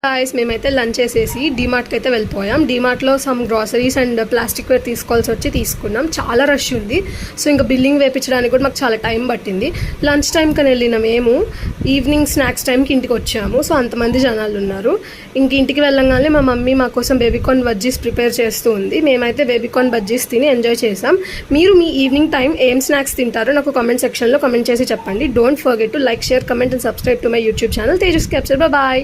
Guys మేమైతే lunch చేసేసి డీమార్ట్కి అయితే వెళ్ళిపోయాం. డీమార్ట్లో some groceries and plastic ware తీసుకోవాల్సి వచ్చి తీసుకున్నాం. చాలా రష్ ఉంది. సో ఇంకా బిల్లింగ్ వేయించడానికి కూడా మాకు చాలా టైం పట్టింది. లంచ్ టైంకి వెళ్ళిన మేము ఈవినింగ్ స్నాక్స్ టైంకి ఇంటికి వచ్చాము. సో అంతమంది జనాలు ఉన్నారు. ఇంక ఇంటికి వెళ్ళంగానే మా మమ్మీ మా కోసం బేబీకార్న్ బజ్జీస్ ప్రిపేర్ చేస్తూ ఉంది. మేమైతే బేబీకార్న్ బజ్జీస్ తిని ఎంజాయ్ చేసాం. మీరు మీ ఈవినింగ్ టైం ఏం స్నాక్స్ తింటారో నాకు కామెంట్ సెక్షన్లో కామెంట్ చేసి చెప్పండి. Don't forget to like, share, comment and subscribe to my YouTube channel Tejas capture. Bye.